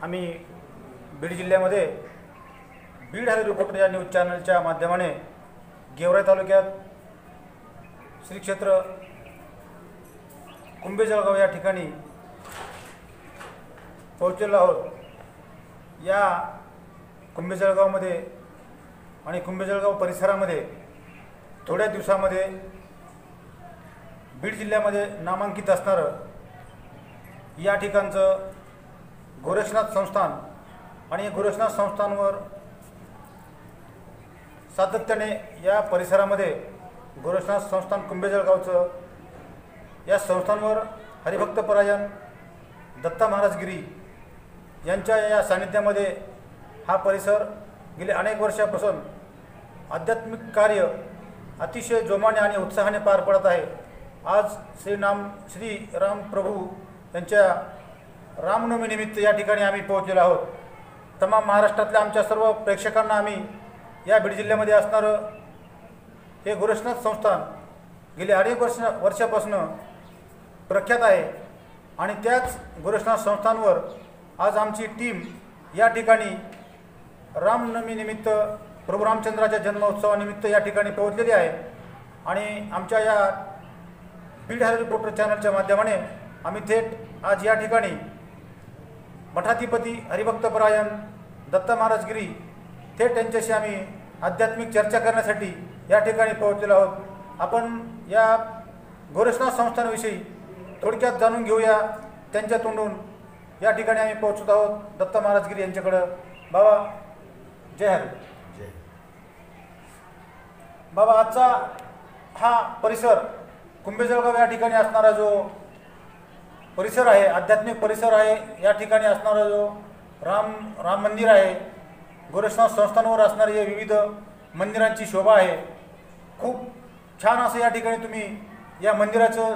आम्ही बीड जिल्ह्यामध्ये Beed hello reporter या न्यूज चॅनलच्या माध्यमाने गेवराई तालुक्यात श्री क्षेत्र कुंभेजळगाव या ठिकाणी पोहोचलेलो आहोत। या कुंभेजळगावमध्ये आणि कुंभेजळगाव परिसरामध्ये थोड्या दिवसामध्ये बीड जिल्ह्यामध्ये नामांकित असणारं या ठिकाणचं गोरक्षनाथ संस्थान आणि गोरक्षनाथ संस्थानवर सातत्याने या परिसरामध्ये गोरक्षनाथ संस्थान कुंभेजळगावचं या संस्थानवर हरिभक्तपरायण दत्ता महाराज गिरी यांच्या या सानिध्यामध्ये हा परिसर गेले अनेक वर्षापासून आध्यात्मिक कार्य अतिशय जोमाने आणि उत्साहाने पार पडत आहे। आज श्री राम प्रभू यांच्या रामनवमीनिमित्त या ठिकाणी आम्ही पोहोचलेलो आहोत। तमाम महाराष्ट्रातल्या आमच्या सर्व प्रेक्षकांना आम्ही या बीड जिल्ह्यामध्ये असणारं हे गोरक्षनाथ संस्थान गेले अनेक वर्षापासून प्रख्यात आहे आणि त्याच गोरक्षनाथ संस्थानवर आज आमची टीम या ठिकाणी रामनवमीनिमित्त प्रभू रामचंद्राच्या जन्मोत्सवानिमित्त या ठिकाणी पोहोचलेली आहे आणि आमच्या या बीड हॅलो रिपोर्टर चॅनलच्या माध्यमाने आम्ही थेट आज या ठिकाणी मठाधिपती हरिभक्तपरायण दत्ता महाराज गिरी थेट त्यांच्याशी आम्ही आध्यात्मिक चर्चा करण्यासाठी या ठिकाणी पोहोचलेलो आहोत। आपण या गोरक्षनाथ संस्थानाविषयी थोडक्यात जाणून घेऊया त्यांच्या तोंडून। या ठिकाणी आम्ही पोहोचत आहोत दत्ता महाराज गिरी यांच्याकडं। बाबा जय हरी। जय बाबा, आजचा हा परिसर कुंभेजळगाव या ठिकाणी असणारा जो परिसर आहे, आध्यात्मिक परिसर आहे, या ठिकाणी असणारा जो राम मंदिर आहे, गोरक्षनाथ संस्थानावर असणारे जे विविध मंदिरांची शोभा आहे, खूप छान असं या ठिकाणी तुम्ही या मंदिराचं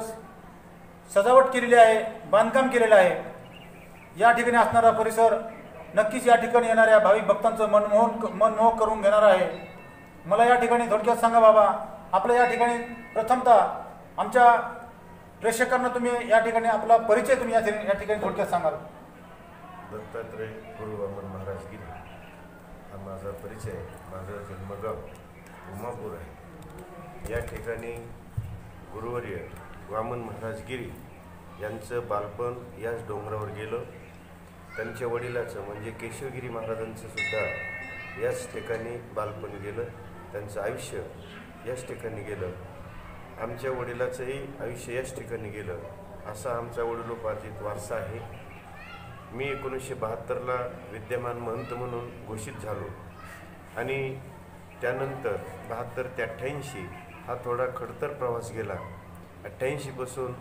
सजावट केलेली आहे, बांधकाम केलेलं आहे। या ठिकाणी असणारा परिसर नक्कीच या ठिकाणी येणाऱ्या भाविक भक्तांचं मनमोहक करून घेणार आहे। मला या ठिकाणी थोडक्यात सांगा बाबा, आपल्या या ठिकाणी प्रथमतः आमच्या प्रेक्षकांना तुम्ही या ठिकाणी आपला परिचय तुम्ही या ठिकाणी थोडक्यात सांगाल। दत्तात्रय गुरु वामन महाराज गिरी हा माझा परिचय। माझं जन्मगाव उमापूर आहे। या ठिकाणी गुरुवर्य वामन महाराज गिरी यांचं बालपण याच डोंगरावर गेलं। त्यांच्या वडिलाचं म्हणजे केशवगिरी महाराजांचं सुद्धा याच ठिकाणी बालपण गेलं, त्यांचं आयुष्य याच ठिकाणी गेलं। आमच्या वडिलाचंही आयुष्य याच ठिकाणी गेलं। असा आमचा वडिलोपार्जित वारसा आहे। मी 1972ला विद्यमान महंत म्हणून घोषित झालो आणि त्यानंतर 72 ते 88 हा थोडा खडतर प्रवास गेला। 88 पासून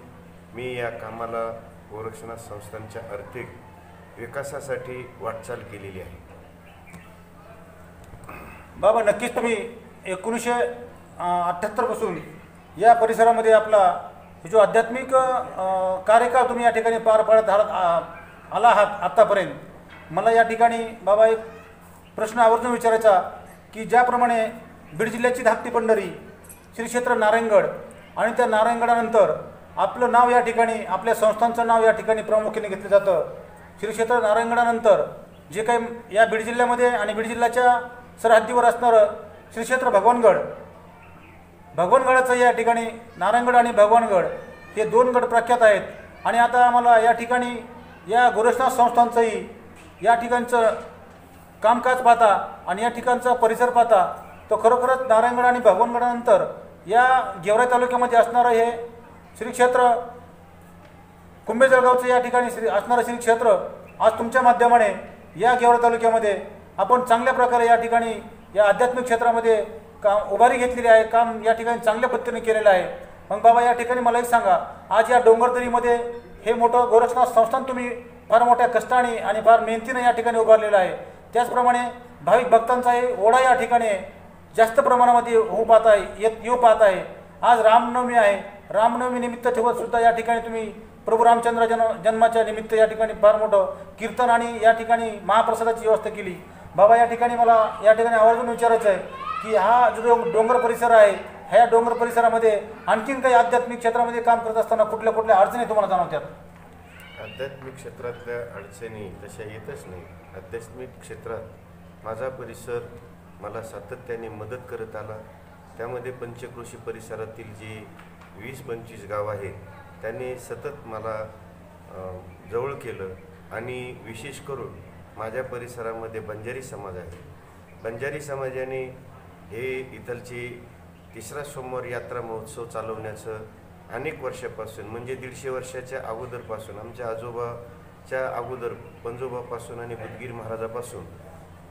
मी या कामाला गोरक्षनाथ संस्थानच्या आर्थिक विकासासाठी वाटचाल केलेली आहे। बाबा, नक्कीच तुम्ही 1978 पासून या परिसरामध्ये आपला जो आध्यात्मिक कार्यकाळ तुम्ही या ठिकाणी पार पाडत आला आहात आत्तापर्यंत। मला या ठिकाणी बाबा एक प्रश्न आवर्जून विचारायचा की ज्याप्रमाणे बीड जिल्ह्याची धाकटी पंढरी श्री क्षेत्र नारायणगड आणि त्या नारायणगडानंतर आपलं नाव या ठिकाणी, आपल्या संस्थांचं नाव या ठिकाणी प्रामुख्याने घेतलं जातं। श्री क्षेत्र नारायणगडानंतर जे काही या बीड जिल्ह्यामध्ये आणि बीड जिल्ह्याच्या सरहद्दीवर असणारं श्री क्षेत्र भगवानगडाचं या ठिकाणी नारायणगड आणि भगवानगड हे 2 गड प्रख्यात आहेत। आणि आता आम्हाला या ठिकाणी या गोरक्षनाथ संस्थांचंही या ठिकाणचं कामकाज पाहता आणि या ठिकाणचा परिसर पाहता तो खरोखरच नारायणगड आणि भगवानगडानंतर या गेवराई तालुक्यामध्ये असणारं हे श्री क्षेत्र कुंभेजळगावचं या ठिकाणी असणारं श्री क्षेत्र आज तुमच्या माध्यमाने या गेवराई तालुक्यामध्ये आपण चांगल्या प्रकारे या ठिकाणी या आध्यात्मिक क्षेत्रामध्ये उभारी घेतलेली आहे, काम या ठिकाणी चांगल्या पद्धतीने केलेलं आहे। मग बाबा, या ठिकाणी मला एक सांगा, आज या डोंगरदरीमध्ये हे मोठं गोरक्षनाथ संस्थान तुम्ही फार मोठ्या कष्टाने आणि फार मेहनतीने या ठिकाणी उभारलेलं आहे। त्याचप्रमाणे भाविक भक्तांचाही ओढा या ठिकाणी जास्त प्रमाणामध्ये येऊ पाहत आहे। आज रामनवमी आहे, रामनवमीनिमित्त सुद्धा या ठिकाणी तुम्ही प्रभू रामचंद्र जन्माच्या निमित्त या ठिकाणी फार मोठं कीर्तन आणि या ठिकाणी महाप्रसादाची व्यवस्था केली। बाबा, या ठिकाणी मला या ठिकाणी आवर्जून विचारायचं आहे की हा जो डोंगर परिसर आहे, ह्या डोंगर परिसरामध्ये आणखीन काही आध्यात्मिक क्षेत्रामध्ये काम करत असताना कुठल्या कुठल्या अडचणी तुम्हाला जाणवतात? आध्यात्मिक क्षेत्रातल्या अडचणी तशा येतच नाही. आध्यात्मिक क्षेत्रात माझा परिसर मला सातत्याने मदत करत आला. त्यामध्ये पंचक्रोशी परिसरातील जी 20-25 गाव आहेत त्यांनी सतत मला जवळ केलं. आणि विशेष करून माझ्या परिसरामध्ये बंजारी समाज आहे. बंजारी समाजाने हे इथलची तिसरा सोमवार यात्रा महोत्सव चालवण्याचं अनेक वर्षापासून म्हणजे 150 वर्षाच्या अगोदरपासून आमच्या आजोबाच्या अगोदर पंजोबापासून आणि बुधगीर महाराजापासून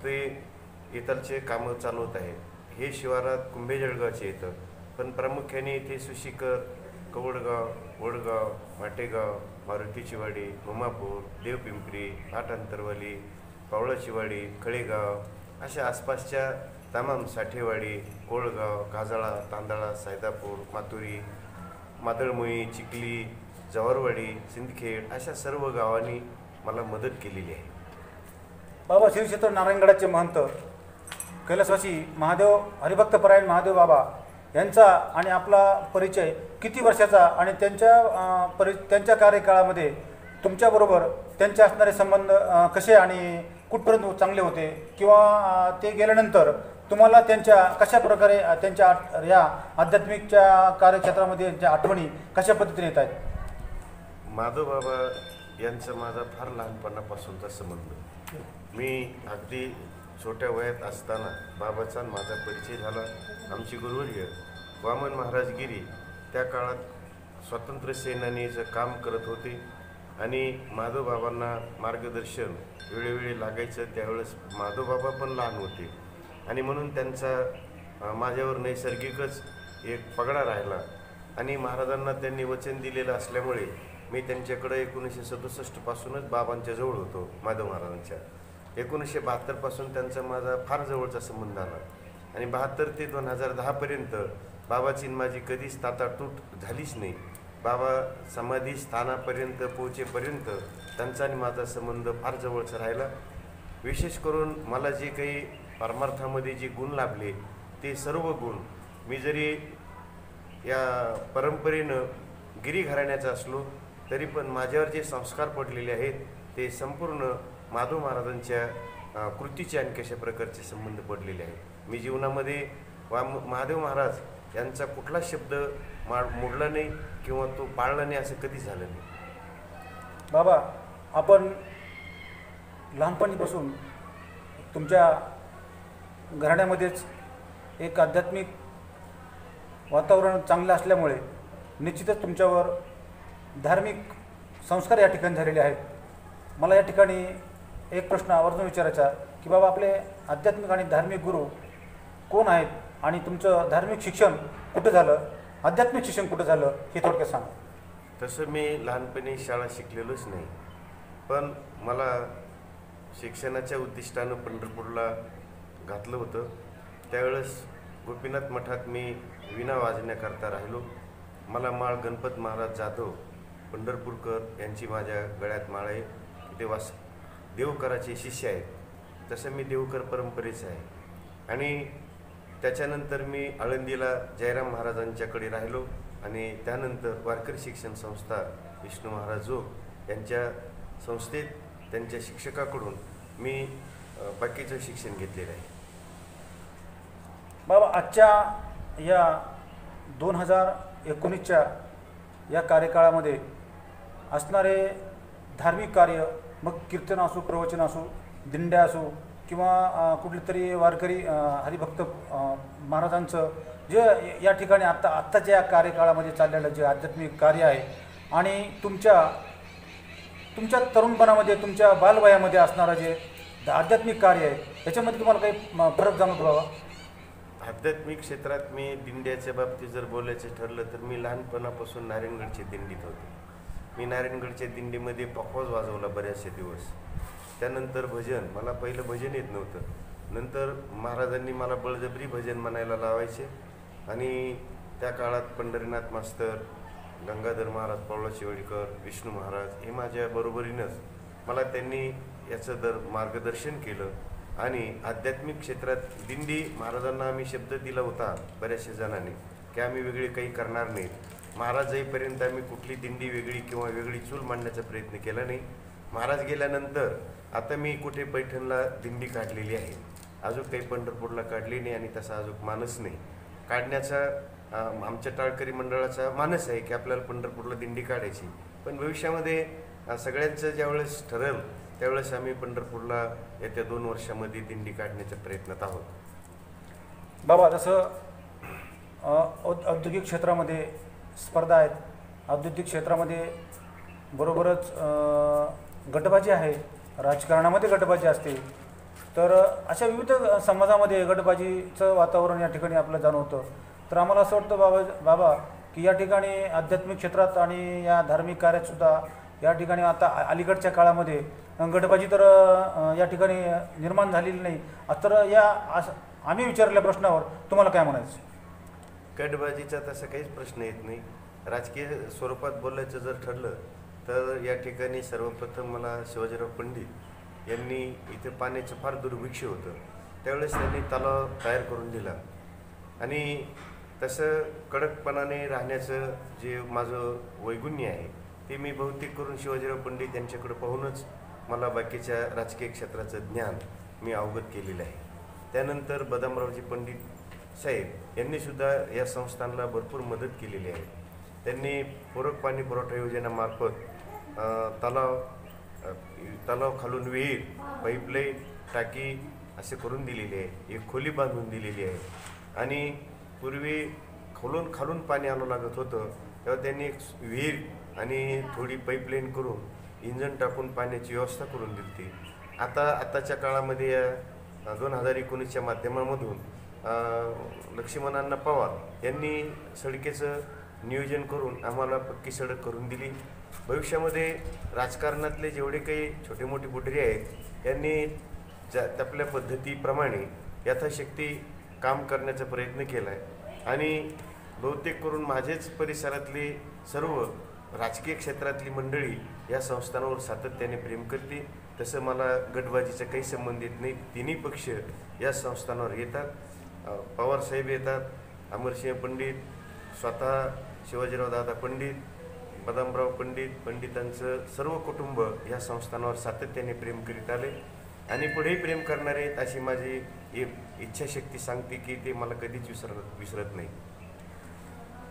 ते इथलचे कामं चालवत आहेत. हे शिवारात कुंभेजळगावचे येतं, पण प्रामुख्याने इथे सुशिकर, कवडगाव, वडगाव, माटेगाव, मारुतीचीवाडी, मुमापूर, देवपिंपरी, आटंतरवाली, पावळाचीवाडी, खळेगाव अशा आसपासच्या तमाम साठेवाडी, कोळगाव, काजळा, तांदळा, सैदापूर, मातुरी, मादळमोई, चिखली, जवारवाडी, सिंदखेड अशा सर्व गावांनी मला मदत केलेली आहे. बाबा, श्री क्षेत्र नारायणगडाचे महंत कैलासवासी महादेव हरिभक्तपरायण महादेव बाबा यांचा आणि आपला परिचय किती वर्षाचा आणि त्यांच्या कार्यकाळामध्ये तुमच्याबरोबर त्यांचे असणारे संबंध कसे आणि कुठपर्यंत चांगले होते, किंवा ते गेल्यानंतर तुम्हाला त्यांच्या कशा प्रकारे त्यांच्या या आध्यात्मिकच्या कार्यक्षेत्रामध्ये त्यांच्या आठवणी कशा पद्धतीने येत आहेत? माधव बाबा यांचा माझा फार लहानपणापासूनचा संबंध. मी अगदी छोट्या वयात असताना बाबाचा माझा परिचय झाला. आमचे गुरुवर्य वामन महाराज गिरी त्या काळात स्वातंत्र्य सेनानीचं काम करत होते आणि माधवबाबांना मार्गदर्शन वेळोवेळी लागायचं. त्यावेळेस माधवबाबा पण लहान होते आणि म्हणून त्यांचा माझ्यावर नैसर्गिकच एक पगडा राहिला. आणि महाराजांना त्यांनी वचन दिलेलं असल्यामुळे मी त्यांच्याकडे 1967 पासूनच बाबांच्या जवळ होतो. माधव महाराजांच्या 1972 पासून त्यांचा माझा फार जवळचा संबंध आला आणि 72 ते 2010 पर्यंत बाबाची माझी कधीच ताटातूट झालीच नाही. बाबा समाधी स्थानापर्यंत पोहोचेपर्यंत त्यांचा आणि माझा संबंध फार जवळचा राहिला. विशेष करून मला जे काही परमार्थामध्ये जे गुण लाभले ते सर्व गुण मी जरी या परंपरेनं गिरी घराण्याचा असलो तरी पण माझ्यावर जे संस्कार पडलेले आहेत ते संपूर्ण माधव महाराजांच्या कृतीचे आणि कशा प्रकारचे संबंध पडलेले आहेत. मी जीवनामध्ये महादेव महाराज यांचा कुठला शब्द मोडला नाही किंवा तो पाळला नाही असं कधीच झालं नाही. बाबा, आपण लहानपणीपासून तुमच्या घराण्यामध्येच एक आध्यात्मिक वातावरण चांगलं असल्यामुळे निश्चितच तुमच्यावर धार्मिक संस्कार या ठिकाणी झालेले आहेत. मला या ठिकाणी एक प्रश्न आवर्जून विचारायचा की बाबा, आपले आध्यात्मिक आणि धार्मिक गुरु कोण आहेत आणि तुमचं धार्मिक शिक्षण कुठं झालं, आध्यात्मिक शिक्षण कुठं झालं हे थोडक्यात सांगा. तसं मी लहानपणी शाळा शिकलेलोच नाही, पण मला शिक्षणाच्या उद्दिष्टानं पंढरपूरला घातलं होतं. त्यावेळेस गोपीनाथ मठात मी वीणा वाजवण्याकरता राहिलो. मला माळ गणपत महाराज जाधव पंढरपूरकर यांची माझ्या गळ्यात माळ आहे. ते देवकराचे शिष्य आहेत. तसं मी देवकर परंपरेचं आहे. आणि त्याच्यानंतर मी आळंदीला जयराम महाराजांच्याकडे राहिलो आणि त्यानंतर वारकरी शिक्षण संस्था विष्णू महाराज जोग यांच्या संस्थेत त्यांच्या शिक्षकाकडून मी बाकीचं शिक्षण घेतलेलं आहे. बाबा, आजच्या या 2019च्या या कार्यकाळामध्ये असणारे धार्मिक कार्य, मग कीर्तन असो, प्रवचन असो, दिंड्या असो किंवा कुठली तरी वारकरी हरिभक्त महाराजांचं जे या ठिकाणी आत्ताच्या या कार्यकाळामध्ये चाललेलं जे आध्यात्मिक कार्य आहे आणि तुमच्या तरुणपणामध्ये, तुमच्या बालवयामध्ये असणारं जे आध्यात्मिक कार्य आहे याच्यामध्ये तुम्हाला काही फरक जाणवतो बाबा? आध्यात्मिक क्षेत्रात मी दिंड्याच्या बाबतीत जर बोलायचं ठरलं तर मी लहानपणापासून नारायणगडच्या दिंडीत होतो. मी नारायणगडच्या दिंडीमध्ये पखवाज वाजवला बऱ्याचशे दिवस. त्यानंतर भजन, मला पहिलं भजन येत नव्हतं. नंतर महाराजांनी मला बळजबरी भजन म्हणायला लावायचे आणि त्या काळात पंढरीनाथ मास्तर, गंगाधर महाराज, पावळा शिवडकर, विष्णू महाराज हे माझ्या बरोबरीनंच मला त्यांनी याचं मार्गदर्शन केलं. आणि आध्यात्मिक क्षेत्रात दिंडी महाराजांना आम्ही शब्द दिला होता बऱ्याचशा जणांनी की आम्ही वेगळे काही करणार नाहीत. महाराज जाईपर्यंत आम्ही कुठली दिंडी वेगळी किंवा वेगळी चूल मांडण्याचा प्रयत्न केला नाही. महाराज गेल्यानंतर आता मी कुठे पैठणला दिंडी काढलेली आहे, अजून काही पंढरपूरला काढली नाही आणि तसा अजून मानस नाही काढण्याचा. आमच्या टाळकरी मंडळाचा मानस आहे की आपल्याला पंढरपूरला दिंडी काढायची, पण भविष्यामध्ये सगळ्यांचं ज्यावेळेस ठरेल त्यावेळेस आम्ही पंढरपूरला येत्या 2 वर्षामध्ये दिंडी काढण्याच्या प्रयत्नात आहोत. बाबा, जसं औद्योगिक क्षेत्रामध्ये स्पर्धा आहेत, औद्योगिक क्षेत्रामध्ये बरोबरच गटबाजी आहे, राजकारणामध्ये गटबाजी असते, तर अशा विविध समाजामध्ये गटबाजीचं वातावरण या ठिकाणी आपल्याला जाणवतं. तर आम्हाला असं वाटतं बाबा की या ठिकाणी आध्यात्मिक क्षेत्रात आणि या धार्मिक कार्यातसुद्धा या ठिकाणी आता अलीकडच्या काळामध्ये गटबाजी तर या ठिकाणी निर्माण झालेली नाही. तर आम्ही विचारलेल्या प्रश्नावर तुम्हाला काय म्हणायचं? गटबाजीचा तसा काहीच प्रश्न येत नाही. राजकीय स्वरूपात बोलायचं जर ठरलं तर या ठिकाणी सर्वप्रथम मला शिवाजीराव पंडित यांनी इथे पाण्याचं फार दुर्भिक्ष होतं, त्यावेळेस त्यांनी तलाव तयार करून दिला आणि तसं कडकपणाने राहण्याचं जे माझं वैगुण्य आहे ते मी बहुतेक करून शिवाजीराव पंडित यांच्याकडे पाहूनच मला बाकीच्या राजकीय क्षेत्राचं ज्ञान मी अवगत केलेलं आहे. त्यानंतर बदामरावजी पंडित साहेब यांनीसुद्धा या संस्थांना भरपूर मदत केलेली आहे. त्यांनी पूरक पाणी पुरवठा योजनेमार्फत तलाव खालून विहीर, पाईपलाईन, टाकी असे करून दिलेली आहे, एक खोली बांधून दिलेली आहे. आणि पूर्वी खालून पाणी आणू लागत होतं तेव्हा त्यांनी एक विहीर आणि थोडी पाईपलाईन करून इंजन टाकून पाण्याची व्यवस्था करून दिली. आताच्या काळामध्ये या 2019च्या माध्यमामधून लक्ष्मणांना पवार यांनी सडकेचं नियोजन करून आम्हाला पक्की सडक करून दिली. भविष्यामध्ये राजकारणातले जेवढे काही छोटे मोठे बुडरे आहेत त्यांनी आपल्या पद्धतीप्रमाणे यथाशक्ती काम करण्याचा प्रयत्न केला आहे आणि बहुतेक करून माझेच परिसरातली सर्व राजकीय क्षेत्रातली मंडळी या संस्थांवर सातत्याने प्रेम करते. तसं मला गटबाजीचं काही संबंध येत नाही. तिन्ही पक्ष या संस्थांवर येतात. पवारसाहेब येतात, अमरसिंह पंडित, स्वतः शिवाजीराव दादा पंडित, बदामराव पंडितांचं सर्व कुटुंब या संस्थांवर सातत्याने प्रेम करीत आले आणि पुढेही प्रेम करणार आहेत अशी माझी इच्छाशक्ती सांगते की ते मला कधीच विसरत नाही.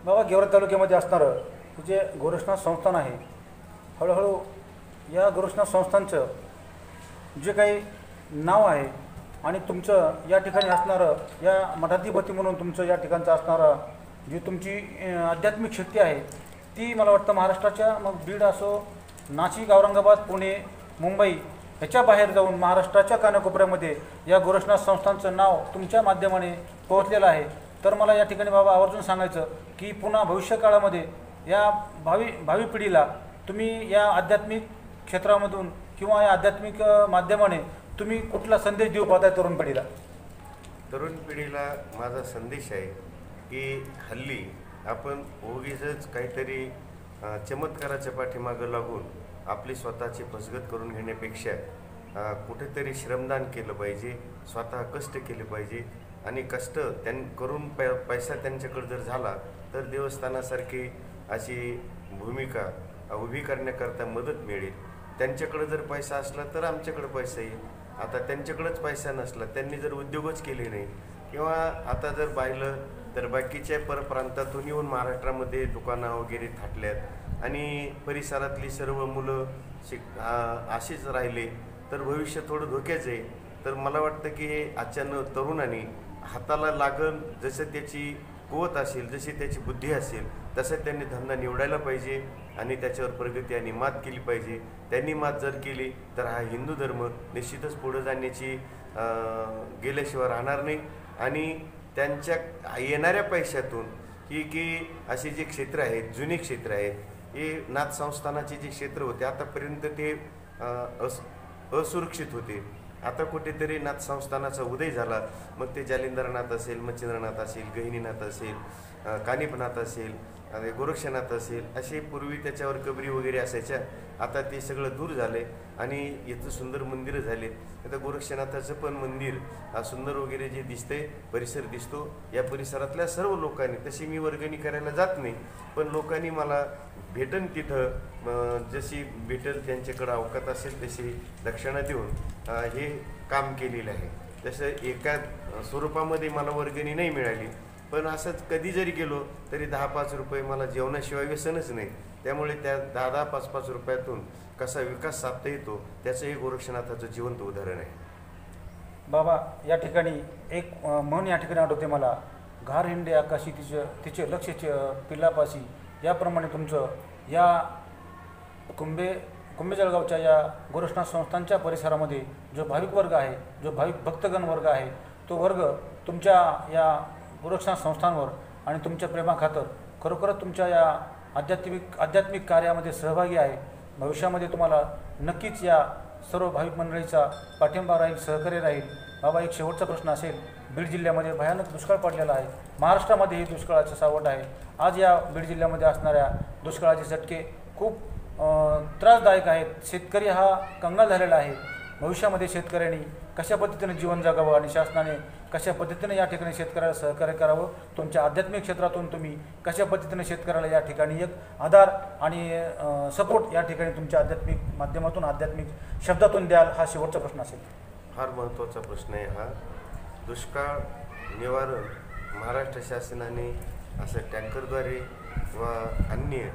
बाबा, गेवराई तालुक्यामध्ये असणारं जे गोरक्षनाथ संस्थान आहे, हळूहळू या गोरक्षनाथ संस्थानचं जे काही नाव आहे आणि तुमचं या ठिकाणी असणारं या मठाधिपती म्हणून तुमचं या ठिकाणचं असणारं जी तुमची आध्यात्मिक शक्ती आहे ती मला वाटतं महाराष्ट्राच्या, मग बीड असो, नाशिक, औरंगाबाद, पुणे, मुंबई ह्याच्या बाहेर जाऊन महाराष्ट्राच्या कानाकोपऱ्यामध्ये या गोरक्षनाथ संस्थांचं नाव तुमच्या माध्यमाने पोहोचलेलं आहे. तर मला या ठिकाणी बाबा आवर्जून सांगायचं की पुन्हा भविष्यकाळामध्ये या भावी पिढीला तुम्ही या आध्यात्मिक क्षेत्रामधून किंवा या आध्यात्मिक माध्यमाने तुम्ही कुठला संदेश देऊ पाहताय तरुण पिढीला? तरुण पिढीला माझा संदेश आहे की हल्ली आपण उगीचच काहीतरी चमत्काराच्या पाठीमागं लागून आपली स्वतःची फसगत करून घेण्यापेक्षा कुठेतरी श्रमदान केलं पाहिजे, स्वतः कष्ट केले पाहिजे आणि कष्ट करून पैसा त्यांच्याकडे जर झाला तर देवस्थानासारखी अशी भूमिका उभी करण्याकरता मदत मिळेल. त्यांच्याकडे जर पैसा असला तर आमच्याकडे पैसा येईल. आता त्यांच्याकडेच पैसा नसला, त्यांनी जर उद्योगच केले नाही किंवा आता जर पाहिलं तर बाकीच्या परप्रांतातून येऊन महाराष्ट्रामध्ये दुकानं वगैरे थाटल्यात आणि परिसरातली सर्व मुलं अशीच राहिले तर भविष्य थोडं धोक्याचं आहे. तर मला वाटतं की हे अचानक तरुणांनी हाताला लागण जसं त्याची कुवत असेल, जशी त्याची बुद्धी असेल तसं त्यांनी धंदा निवडायला पाहिजे आणि त्याच्यावर प्रगती आणि मात केली पाहिजे. त्यांनी मात जर केली तर हा हिंदू धर्म निश्चितच पुढे जाण्याची गेल्याशिवाय राहणार नाही आणि त्यांच्या येणाऱ्या पैशातून की अशी जी क्षेत्र आहेत, जुनी क्षेत्र आहेत, हे नाथ संस्थानाचे जे क्षेत्र होते आतापर्यंत ते असुरक्षित होते. आता कुठेतरी नाथ संस्थानाचा उदय झाला, मग ते जालिंदरनाथ असेल, मच्छिंद्रनाथ असेल, गहिनीनाथ असेल, कानिपनाथ असेल, आणि गोरक्षनाथ असेल, असे पूर्वी त्याच्यावर कबरी वगैरे असायच्या. आता ते सगळं दूर झाले आणि इथं सुंदर मंदिरं झालेत. आता गोरक्षनाथाचं पण मंदिर सुंदर वगैरे जे दिसतंय, परिसर दिसतो. या परिसरातल्या सर्व लोकांनी, तशी मी वर्गणी करायला जात नाही, पण लोकांनी मला भेटन तिथं जशी भेटेल त्यांच्याकडं अवकात असेल तशी दक्षिणा देऊन हे काम केलेलं आहे. तसं एका स्वरूपामध्ये मला वर्गणी नाही मिळाली, पण असंच कधी जरी गेलो तरी 10-5 रुपये मला जेवणाशिवाय व्यसनच नाही. त्यामुळे त्या 10-10, 5-5 रुपयातून कसा विकास साधता येतो त्याचं हे गोरक्षनाथाचं जिवंत उदाहरण आहे. बाबा, या ठिकाणी एक म्हण या ठिकाणी आठवते मला, घार हिंडे आकाशी तिचे लक्ष पिल्लापाशी. याप्रमाणे तुमचं या कुंभेजळगावच्या या गोरक्षनाथ संस्थांच्या परिसरामध्ये जो भाविक वर्ग आहे, जो भाविक भक्तगण वर्ग आहे, तो वर्ग तुमच्या या गोरक्षनाथ संस्थांवर आणि तुमच्या प्रेमाखातर खरोखरच तुमच्या या आध्यात्मिक कार्यामध्ये सहभागी आहे. भविष्यामध्ये तुम्हाला नक्कीच या सर्व भाविक मंडळीचा पाठिंबा राहील, सहकार्य राहील. बाबा, एक शेवटचा प्रश्न असेल. बीड जिल्ह्यामध्ये भयानक दुष्काळ पडलेला आहे. महाराष्ट्रामध्येही दुष्काळाचं सावट आहे. आज या बीड जिल्ह्यामध्ये असणाऱ्या दुष्काळाचे झटके खूप त्रासदायक आहेत. शेतकरी हा कंगाल झालेला आहे. भविष्यामध्ये शेतकऱ्यांनी कशा पद्धतीने जीवन जगावं आणि शासनाने कशा पद्धतीने या ठिकाणी शेतकऱ्याला सहकार्य करावं, तुमच्या आध्यात्मिक क्षेत्रातून तुम्ही कशा पद्धतीने शेतकऱ्याला या ठिकाणी एक आधार आणि सपोर्ट या ठिकाणी तुमच्या आध्यात्मिक माध्यमातून, आध्यात्मिक शब्दातून द्याल, हा शेवटचा प्रश्न असेल. फार महत्त्वाचा प्रश्न आहे हा. दुष्काळ निवारण महाराष्ट्र शासनाने असं टँकरद्वारे किंवा अन्य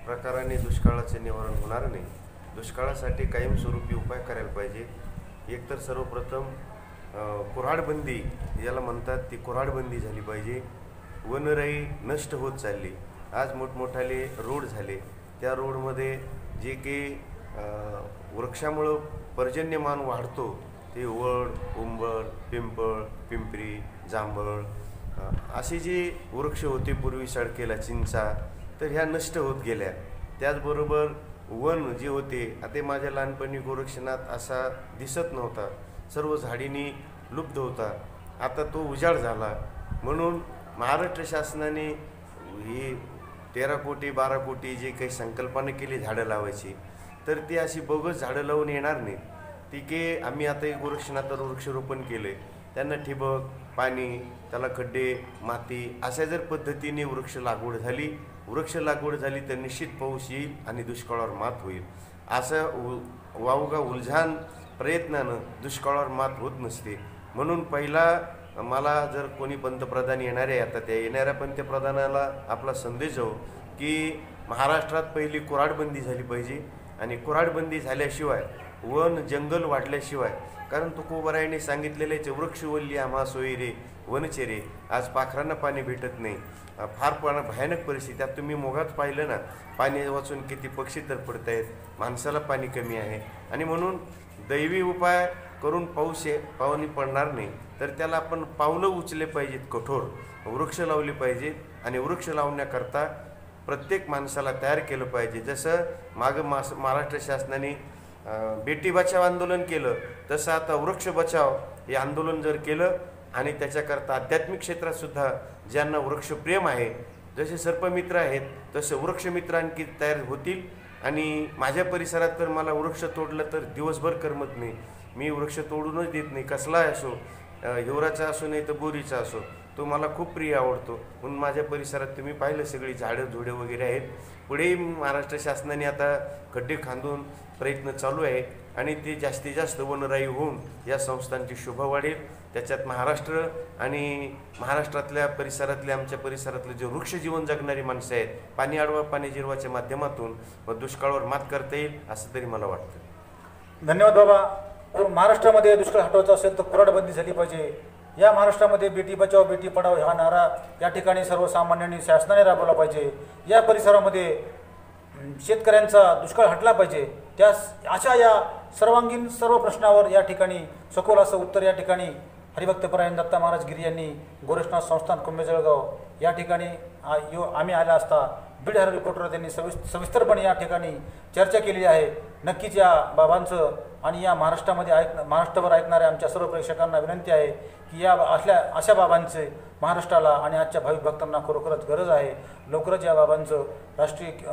प्रकाराने दुष्काळाचे निवारण होणार नाही. दुष्काळासाठी कायमस्वरूपी उपाय करायला पाहिजे. एकतर सर्वप्रथम कुऱ्हाडबंदी याला म्हणतात, ती कुऱ्हाडबंदी झाली पाहिजे. वनराई नष्ट होत चालली. आज मोठमोठाले रोड झाले, त्या रोडमध्ये जे काही वृक्षामुळं पर्जन्यमान वाढतो ते वड, उंबर, पिंपरी, जांभळ असे जे वृक्ष होते पूर्वी सडकेला, चिंचा, तर ह्या नष्ट होत गेल्या. त्याचबरोबर वन जे होते, आता माझ्या लहानपणी गोरक्षनाथ असा दिसत नव्हता, सर्व झाडींनी लुप्त होता. आता तो उजाड झाला. म्हणून महाराष्ट्र शासनाने ही 13 कोटी 12 कोटी जे काही संकल्पना केली झाडं लावायची, तर ती अशी बोगस झाडं लावून येणार नाहीत. ती की आम्ही आता गोरक्षनाथावर वृक्षारोपण केले, त्यांना ठिबक, पाणी, त्याला खड्डे, माती अशा जर पद्धतीने वृक्ष लागवड झाली तर निश्चित पाऊस येईल आणि दुष्काळावर मात होईल. असं वावगा उलझान प्रयत्नानं दुष्काळावर मात होत नसते. म्हणून पहिला मला जर कोणी पंतप्रधान येणारे आता त्या येणाऱ्या पंतप्रधानाला आपला संदेश जाऊ की महाराष्ट्रात पहिली कुऱ्हाडबंदी झाली पाहिजे. आणि कुऱ्हाडबंदी झाल्याशिवाय, वन जंगल वाढल्याशिवाय, कारण तुकोबरायाने सांगितलेले वृक्ष वल्ली आम्हा सोयी रे वनचेरे, आज पाखरांना पाणी भेटत नाही. फार भयानक परिस्थिती. आता तुम्ही मोगात पाहिलं ना, पाणी वाचून किती पक्षी तर पडत आहेत, माणसाला पाणी कमी आहे. आणि म्हणून दैवी उपाय करून पाणी पडणार नाही, तर त्याला आपण पावलं उचलले पाहिजेत, कठोर वृक्ष लावले पाहिजेत. आणि वृक्ष लावण्याकरता प्रत्येक माणसाला तयार केलं पाहिजे. जसं मागं महाराष्ट्र शासनाने बेटी बचाव आंदोलन केलं, तसं आता वृक्ष बचाव हे आंदोलन जर केलं आणि त्याच्याकरता आध्यात्मिक क्षेत्रात सुद्धा ज्यांना वृक्षप्रेम आहे, जसे सर्पमित्र आहेत, तसे वृक्षमित्र आणखी तयार होतील. आणि माझ्या परिसरात तर मला वृक्ष तोडलं तर दिवसभर करमत नाही. मी वृक्ष तोडूनच देत नाही, कसलाही असो, हिवराचा असो नाही तर बोरीचा असो, तो मला खूप प्रिय आवडतो. म्हणून माझ्या परिसरात तुम्ही पाहिलं सगळी झाडं झुडे वगैरे आहेत. पुढे महाराष्ट्र शासनाने आता खड्डे खांदून प्रयत्न चालू आहे आणि ते जास्तीत जास्त वनराई होऊन या संस्थांची शोभा वाढेल. त्याच्यात महाराष्ट्र आणि महाराष्ट्रातल्या परिसरातल्या, आमच्या परिसरातले जे वृक्ष जीवन जगणारी माणसं आहेत, पाणी अडवा पाणी जिरवाच्या माध्यमातून दुष्काळावर मात करता येईल असं तरी मला वाटतं. धन्यवाद बाबा. महाराष्ट्रामध्ये दुष्काळ हटवायचा असेल तर कुऱ्हाडबंदी झाली पाहिजे. या महाराष्ट्रामध्ये बेटी बचाव बेटी पढाव हा नारा या ठिकाणी सर्वसामान्यांनी, शासनाने राबवला पाहिजे. या परिसरामध्ये शेतकऱ्यांचा दुष्काळ हटला पाहिजे. अशा या सर्वांगीण सर्व प्रश्नावर या ठिकाणी सखोल असं उत्तर या ठिकाणी हरिभक्तपरायण दत्ता महाराज गिरी यांनी गोरक्षनाथ संस्थान कुंभेजळगाव या ठिकाणी आम्ही आला असता बीड हॅरो रिपोर्टर त्यांनी सविस्तरपणे या ठिकाणी चर्चा केलेली आहे. नक्कीच या बाबांचं आणि या महाराष्ट्राभर ऐकणाऱ्या आमच्या सर्व प्रेक्षकांना विनंती आहे की अशा बाबांचे महाराष्ट्राला आणि आजच्या भाविक भक्तांना खरोखरच गरज आहे. लवकरच या बाबांचं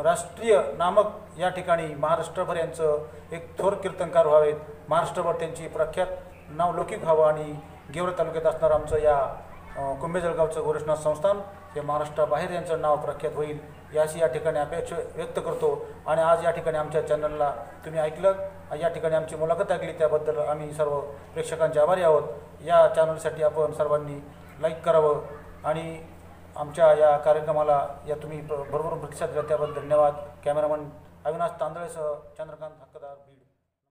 राष्ट्रीय नामक या ठिकाणी महाराष्ट्रभर यांचं एक थोर कीर्तनकार व्हावेत. महाराष्ट्रभर त्यांची प्रख्यात नाव लौकिक व्हावं आणि गेवरा तालुक्यात असणारं आमचं या कुंभेजळगावचं गोरक्षनाथ संस्थान हे महाराष्ट्राबाहेर यांचं नाव प्रख्यात होईल याची या ठिकाणी अपेक्षा व्यक्त करतो. आणि आज या ठिकाणी आमच्या चॅनलला तुम्ही ऐकलं, या ठिकाणी आमची मुलाखत ऐकली, त्याबद्दल आम्ही सर्व प्रेक्षकांचे आभारी आहोत. या चॅनलसाठी आपण सर्वांनी लाईक करावं आणि आमच्या या कार्यक्रमाला या तुम्ही भरभरून प्रतिसाद दिला त्याबद्दल धन्यवाद. कॅमेरामन अविनाश तांदळेसह चंद्रकांत हक्कदार.